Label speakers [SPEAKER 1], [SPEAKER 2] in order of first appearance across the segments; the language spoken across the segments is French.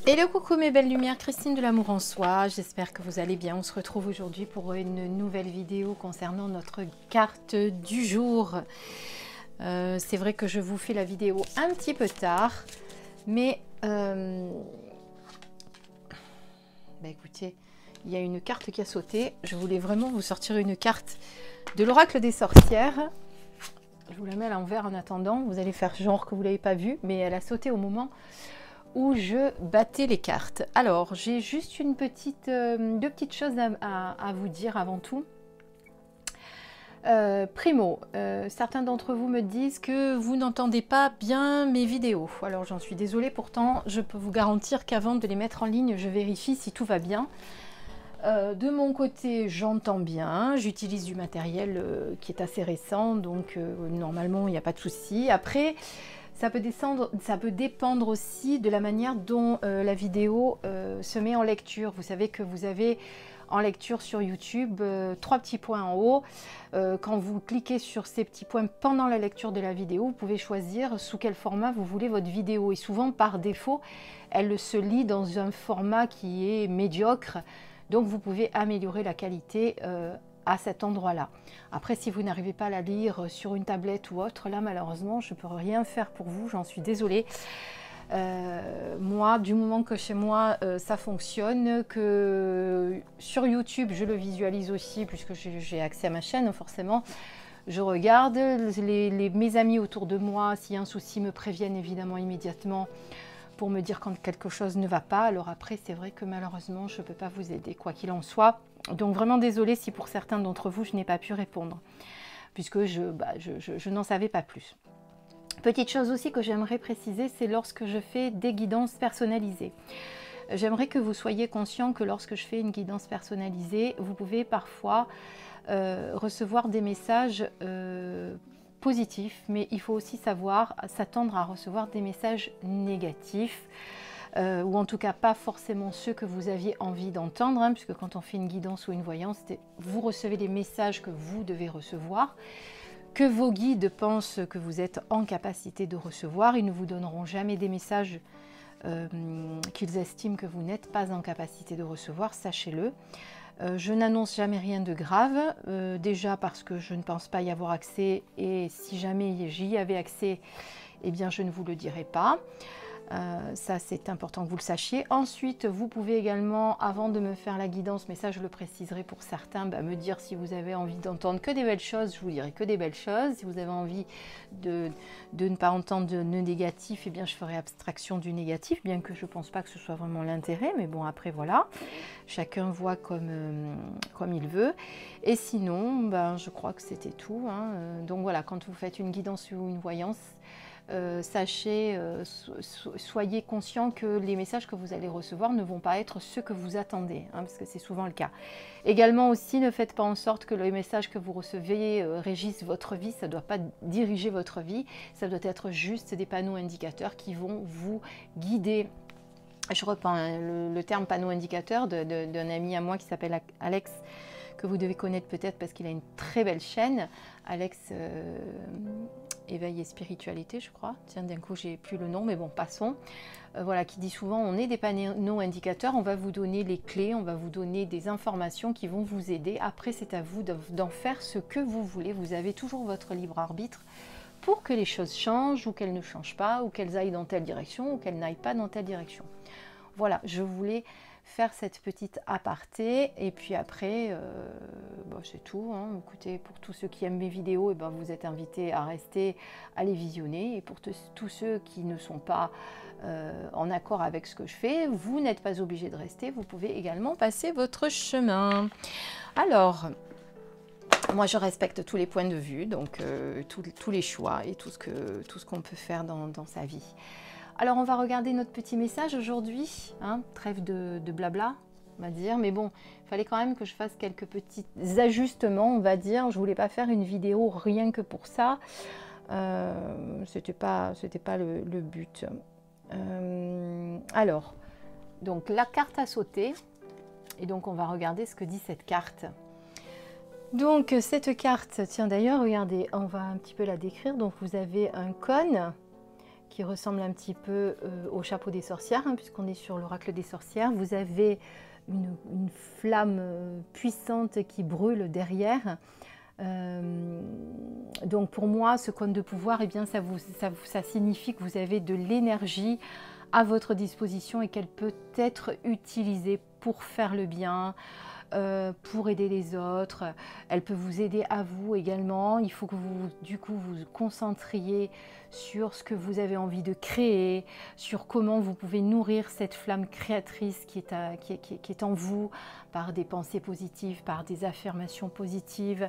[SPEAKER 1] Hello, coucou mes belles lumières, Christine de l'amour en soi, j'espère que vous allez bien. On se retrouve aujourd'hui pour une nouvelle vidéo concernant notre carte du jour. C'est vrai que je vous fais la vidéo un petit peu tard, mais écoutez, il y a une carte qui a sauté. Je voulais vraiment vous sortir une carte de l'oracle des sorcières. Je vous la mets à l'envers en attendant, vous allez faire genre que vous ne l'avez pas vue, mais elle a sauté au moment où je battais les cartes. Alors, j'ai juste deux petites choses à vous dire avant tout. Primo, certains d'entre vous me disent que vous n'entendez pas bien mes vidéos. Alors, j'en suis désolée, pourtant, je peux vous garantir qu'avant de les mettre en ligne, je vérifie si tout va bien. De mon côté, j'entends bien, j'utilise du matériel qui est assez récent, donc normalement, il n'y a pas de souci. Après, ça peut dépendre aussi de la manière dont la vidéo se met en lecture. Vous savez que vous avez en lecture sur YouTube 3 petits points en haut. Quand vous cliquez sur ces petits points pendant la lecture de la vidéo, vous pouvez choisir sous quel format vous voulez votre vidéo. Et souvent, par défaut, elle se lit dans un format qui est médiocre. Donc, vous pouvez améliorer la qualité à cet endroit-là. Après, si vous n'arrivez pas à la lire sur une tablette ou autre, là, malheureusement, je ne peux rien faire pour vous, j'en suis désolée. Moi, du moment que chez moi, ça fonctionne, que sur YouTube, je le visualise aussi, puisque j'ai accès à ma chaîne, forcément, je regarde. Mes amis autour de moi, s'il y a un souci, me préviennent évidemment immédiatement pour me dire quand quelque chose ne va pas. Alors après, c'est vrai que malheureusement, je ne peux pas vous aider, quoi qu'il en soit. Donc vraiment désolée si pour certains d'entre vous, je n'ai pas pu répondre, puisque je n'en savais pas plus. Petite chose aussi que j'aimerais préciser, c'est lorsque je fais des guidances personnalisées. J'aimerais que vous soyez conscient que lorsque je fais une guidance personnalisée, vous pouvez parfois recevoir des messages positifs, mais il faut aussi savoir s'attendre à recevoir des messages négatifs, ou en tout cas pas forcément ceux que vous aviez envie d'entendre, hein, puisque quand on fait une guidance ou une voyance, vous recevez les messages que vous devez recevoir, que vos guides pensent que vous êtes en capacité de recevoir. Ils ne vous donneront jamais des messages qu'ils estiment que vous n'êtes pas en capacité de recevoir, sachez-le. Je n'annonce jamais rien de grave, déjà parce que je ne pense pas y avoir accès, et si jamais j'y avais accès, eh bien je ne vous le dirai pas. Ça, c'est important que vous le sachiez. Ensuite, vous pouvez également, avant de me faire la guidance, mais ça je le préciserai pour certains, me dire si vous avez envie d'entendre que des belles choses, je vous dirai que des belles choses. Si vous avez envie de ne pas entendre de négatif, eh bien je ferai abstraction du négatif, bien que je ne pense pas que ce soit vraiment l'intérêt, mais bon, après voilà, chacun voit comme il veut. Et sinon, je crois que c'était tout, hein. Donc voilà, quand vous faites une guidance ou une voyance, sachez, soyez conscient que les messages que vous allez recevoir ne vont pas être ceux que vous attendez, hein, parce que c'est souvent le cas. Également aussi, ne faites pas en sorte que les messages que vous recevez régissent votre vie. Ça ne doit pas diriger votre vie, ça doit être juste des panneaux indicateurs qui vont vous guider. Je reprends le terme panneau indicateur d'un ami à moi qui s'appelle Alex, que vous devez connaître peut-être parce qu'il a une très belle chaîne. Alex Éveil et Spiritualité, je crois. Tiens, d'un coup, j'ai plus le nom, mais bon, passons. Voilà, qui dit souvent, on est des panneaux indicateurs, on va vous donner les clés, on va vous donner des informations qui vont vous aider. Après, c'est à vous d'en faire ce que vous voulez. Vous avez toujours votre libre arbitre pour que les choses changent ou qu'elles ne changent pas, ou qu'elles aillent dans telle direction ou qu'elles n'aillent pas dans telle direction. Voilà, je voulais faire cette petite aparté, et puis après c'est tout, hein. Écoutez, pour tous ceux qui aiment mes vidéos, vous êtes invités à rester, à les visionner, et pour tous ceux qui ne sont pas en accord avec ce que je fais, vous n'êtes pas obligés de rester, vous pouvez également passer votre chemin. Alors, moi je respecte tous les points de vue, donc tous les choix et tout ce qu'on peut faire dans sa vie. Alors on va regarder notre petit message aujourd'hui, hein, trêve de blabla, on va dire, mais bon, il fallait quand même que je fasse quelques petits ajustements, on va dire. Je voulais pas faire une vidéo rien que pour ça, c'était pas le but. Alors, donc la carte a sauté, et donc on va regarder ce que dit cette carte. Donc cette carte, tiens d'ailleurs, regardez, on va un petit peu la décrire. Donc vous avez un cône qui ressemble un petit peu au chapeau des sorcières, hein, puisqu'on est sur l'oracle des sorcières. Vous avez une flamme puissante qui brûle derrière. Donc pour moi, ce cône de pouvoir, eh bien, ça signifie que vous avez de l'énergie à votre disposition et qu'elle peut être utilisée pour faire le bien, pour aider les autres. Elle peut vous aider à vous également. Il faut que vous, du coup, vous concentriez sur ce que vous avez envie de créer, sur comment vous pouvez nourrir cette flamme créatrice qui est en vous par des pensées positives, par des affirmations positives,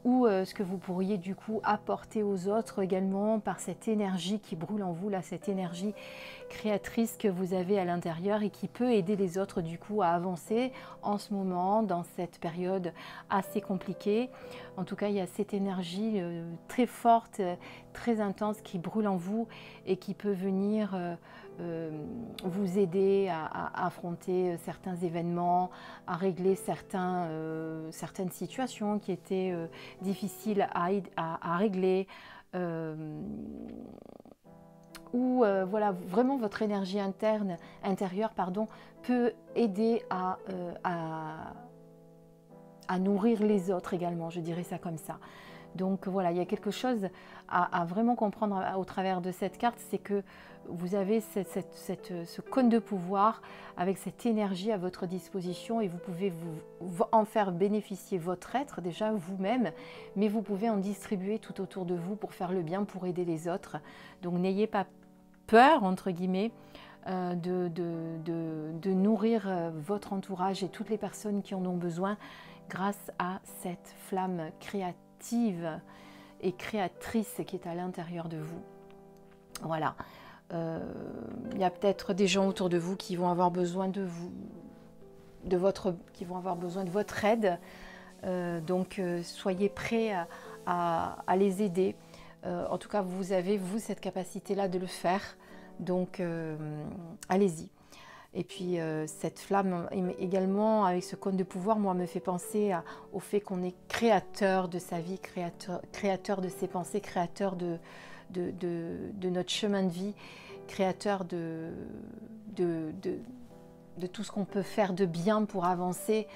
[SPEAKER 1] ou ce que vous pourriez du coup apporter aux autres également par cette énergie qui brûle en vous, là, cette énergie créatrice que vous avez à l'intérieur et qui peut aider les autres du coup à avancer en ce moment, dans cette période assez compliquée. En tout cas, il y a cette énergie très forte, très intense qui brûle en vous et qui peut venir vous aider à affronter certains événements, à régler certaines situations qui étaient difficiles à régler, ou voilà, vraiment votre énergie intérieure peut aider à nourrir les autres également, je dirais ça comme ça. Donc voilà, il y a quelque chose à vraiment comprendre au travers de cette carte, c'est que vous avez ce cône de pouvoir avec cette énergie à votre disposition et vous pouvez en faire bénéficier votre être, déjà vous-même, mais vous pouvez en distribuer tout autour de vous pour faire le bien, pour aider les autres. Donc n'ayez pas peur, entre guillemets, de nourrir votre entourage et toutes les personnes qui en ont besoin grâce à cette flamme créative et créatrice qui est à l'intérieur de vous. Voilà. Il y a peut-être des gens autour de vous qui vont avoir besoin de vous, qui vont avoir besoin de votre aide. Donc soyez prêts à les aider. En tout cas, vous avez, vous, cette capacité-là de le faire. Donc, allez-y. Et puis, cette flamme également, avec ce cône de pouvoir, moi, me fait penser au fait qu'on est créateur de sa vie, créateur de ses pensées, créateur de notre chemin de vie, créateur de tout ce qu'on peut faire de bien pour avancer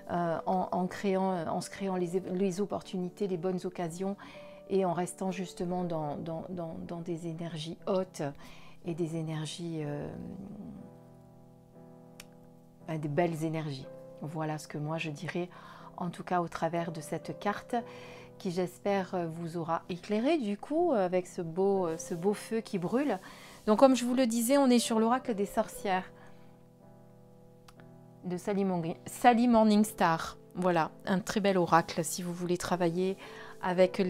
[SPEAKER 1] en se créant les opportunités, les bonnes occasions et en restant justement dans des énergies hautes et des énergies, des belles énergies. Voilà ce que moi je dirais, en tout cas au travers de cette carte, qui j'espère vous aura éclairé du coup avec ce beau feu qui brûle. Donc comme je vous le disais, on est sur l'oracle des sorcières de Sally Morningstar. Voilà, un très bel oracle si vous voulez travailler avec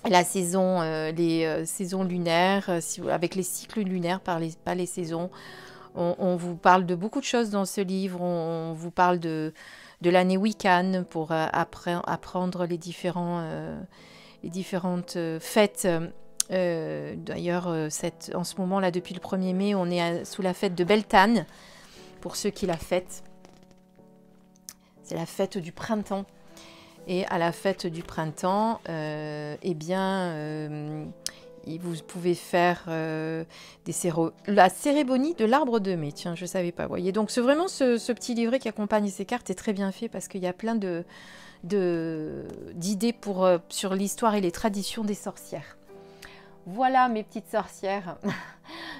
[SPEAKER 1] la saison, les saisons lunaires, avec les cycles lunaires, pas les saisons. On vous parle de beaucoup de choses dans ce livre. On vous parle de l'année Wiccan pour apprendre les différentes fêtes. D'ailleurs, en ce moment-là, depuis le 1er mai, on est sous la fête de Beltane, pour ceux qui la fêtent. C'est la fête du printemps. Et à la fête du printemps, eh bien, vous pouvez faire la cérémonie de l'arbre de mai. Tiens, je ne savais pas. Voyez. Donc, c'est vraiment ce petit livret qui accompagne ces cartes est très bien fait parce qu'il y a plein d'idées sur l'histoire et les traditions des sorcières. Voilà mes petites sorcières,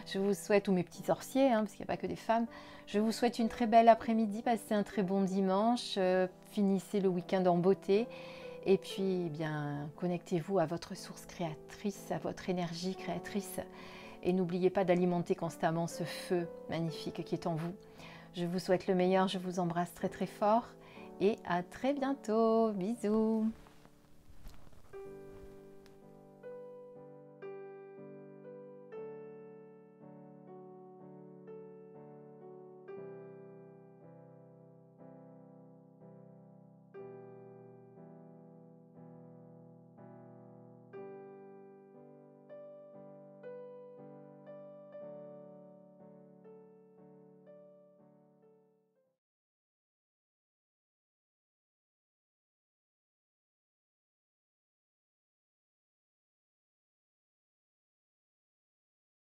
[SPEAKER 1] je vous souhaite, ou mes petits sorciers, hein, parce qu'il n'y a pas que des femmes, je vous souhaite une très belle après-midi, passez un très bon dimanche, finissez le week-end en beauté, et puis eh bien connectez-vous à votre source créatrice, à votre énergie créatrice, et n'oubliez pas d'alimenter constamment ce feu magnifique qui est en vous. Je vous souhaite le meilleur, je vous embrasse très très fort, et à très bientôt, bisous.